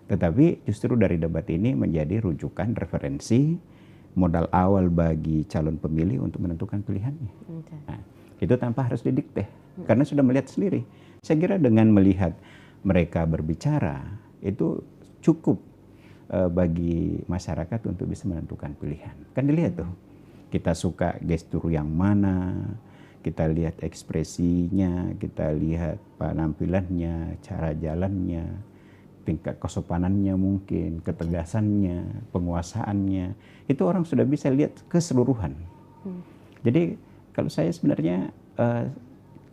Tetapi justru dari debat ini menjadi rujukan referensi modal awal bagi calon pemilih untuk menentukan pilihannya. Okay. Nah, itu tanpa harus didikte, karena sudah melihat sendiri. Saya kira dengan melihat mereka berbicara itu cukup bagi masyarakat untuk bisa menentukan pilihan. Kan dilihat tuh, kita suka gestur yang mana, kita lihat ekspresinya, kita lihat penampilannya, cara jalannya, tingkat kesopanannya mungkin, ketegasannya, penguasaannya, itu orang sudah bisa lihat keseluruhan. Jadi kalau saya sebenarnya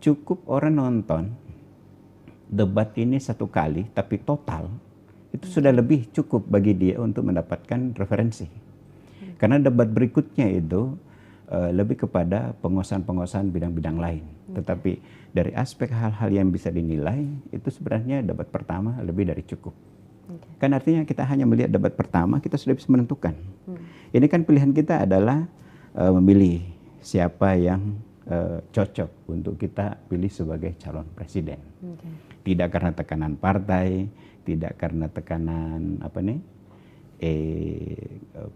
cukup orang nonton debat ini satu kali, tapi total, itu sudah lebih cukup bagi dia untuk mendapatkan referensi. Karena debat berikutnya itu lebih kepada penguasaan-penguasaan bidang-bidang lain. Tetapi dari aspek hal-hal yang bisa dinilai, itu sebenarnya debat pertama lebih dari cukup. Kan artinya kita hanya melihat debat pertama, kita sudah bisa menentukan. Ini kan pilihan kita adalah memilih siapa yang cocok untuk kita pilih sebagai calon presiden. Tidak karena tekanan partai, tidak karena tekanan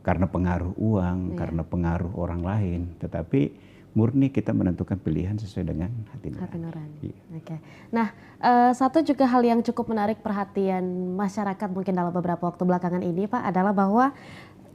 karena pengaruh uang, karena pengaruh orang lain, tetapi murni kita menentukan pilihan sesuai dengan hati nurani. Oke. Nah, satu juga hal yang cukup menarik perhatian masyarakat mungkin dalam beberapa waktu belakangan ini, Pak, adalah bahwa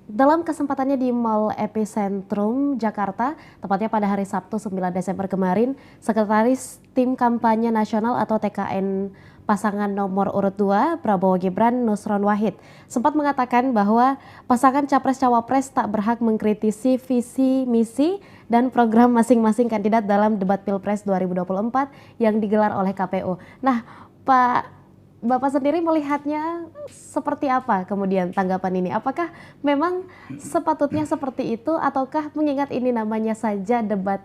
dalam kesempatannya di Mall Epicentrum Jakarta, tepatnya pada hari Sabtu 9 Desember kemarin, Sekretaris Tim Kampanye Nasional atau TKN pasangan nomor urut 2 Prabowo Gibran Nusron Wahid sempat mengatakan bahwa pasangan Capres-Cawapres tak berhak mengkritisi visi, misi, dan program masing-masing kandidat dalam debat Pilpres 2024 yang digelar oleh KPU. Nah, Bapak sendiri melihatnya seperti apa kemudian tanggapan ini? Apakah memang sepatutnya seperti itu ataukah mengingat ini namanya saja debat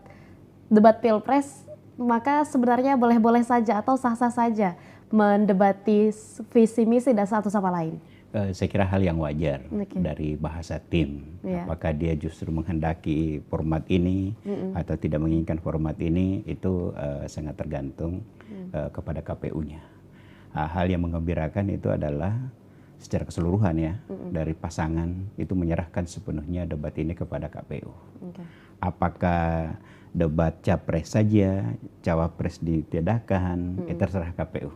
Pilpres, maka sebenarnya boleh-boleh saja atau sah-sah saja mendebati visi misi dan satu sama lain? Saya kira hal yang wajar dari bahasa tim. Apakah dia justru menghendaki format ini atau tidak menginginkan format ini, itu sangat tergantung kepada KPU-nya. Hal yang menggembirakan itu adalah secara keseluruhan ya, dari pasangan itu menyerahkan sepenuhnya debat ini kepada KPU. Apakah debat capres saja, cawapres ditiadakan, itu terserah KPU.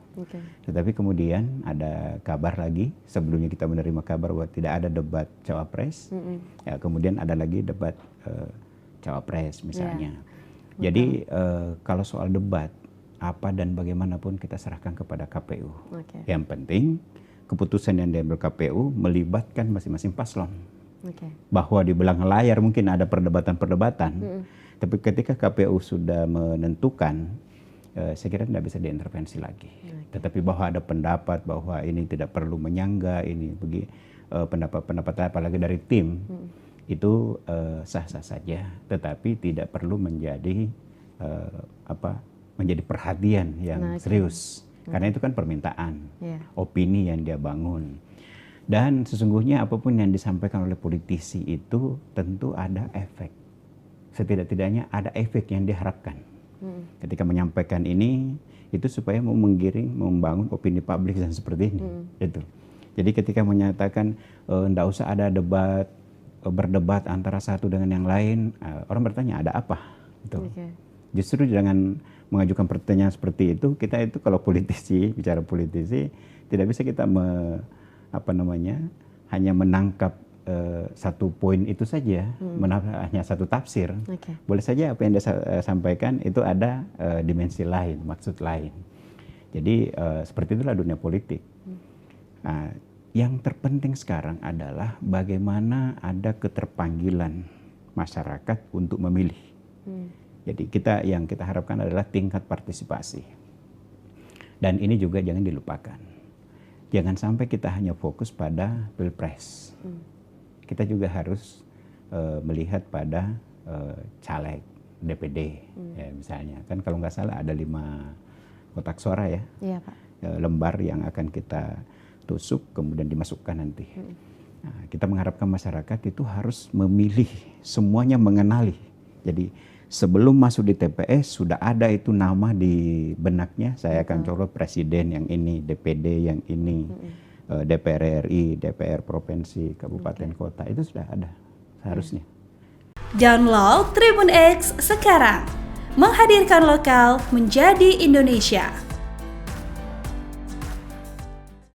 Tetapi kemudian ada kabar lagi, sebelumnya kita menerima kabar bahwa tidak ada debat cawapres, ya, kemudian ada lagi debat cawapres misalnya. Jadi kalau soal debat, apa dan bagaimanapun kita serahkan kepada KPU. Yang penting keputusan yang diambil KPU melibatkan masing-masing paslon. Bahwa di belakang layar mungkin ada perdebatan-perdebatan, tapi ketika KPU sudah menentukan, saya kira tidak bisa diintervensi lagi. Tetapi bahwa ada pendapat bahwa ini tidak perlu menyangga, ini pendapat-pendapat apalagi dari tim, itu sah-sah saja, tetapi tidak perlu menjadi menjadi perhatian yang serius. Karena itu kan permintaan, opini yang dia bangun. Dan sesungguhnya apapun yang disampaikan oleh politisi itu tentu ada efek. Setidak-tidaknya ada efek yang diharapkan. Ketika menyampaikan ini, itu supaya mau menggiring, membangun opini publik dan seperti ini. Itu. Jadi ketika menyatakan tidak usah ada berdebat antara satu dengan yang lain, orang bertanya ada apa? Gitu. Justru dengan mengajukan pertanyaan seperti itu, kita itu kalau politisi, bicara politisi, tidak bisa kita hanya menangkap satu poin itu saja, hanya satu tafsir. Boleh saja apa yang dia sampaikan itu ada dimensi lain, maksud lain. Jadi seperti itulah dunia politik. Nah, yang terpenting sekarang adalah bagaimana ada keterpanggilan masyarakat untuk memilih. Jadi yang kita harapkan adalah tingkat partisipasi. Dan ini juga jangan dilupakan. Jangan sampai kita hanya fokus pada Pilpres. Kita juga harus melihat pada caleg, DPD, ya, misalnya. Kan kalau nggak salah ada 5 kotak suara ya, Pak. Lembar yang akan kita tusuk kemudian dimasukkan nanti. Nah, kita mengharapkan masyarakat itu harus memilih, semuanya mengenali. Jadi sebelum masuk di TPS sudah ada itu nama di benaknya, saya akan colok presiden yang ini, DPD yang ini, DPR RI, DPR provinsi, kabupaten, kota itu sudah ada seharusnya. Download Tribun X sekarang, menghadirkan lokal menjadi Indonesia.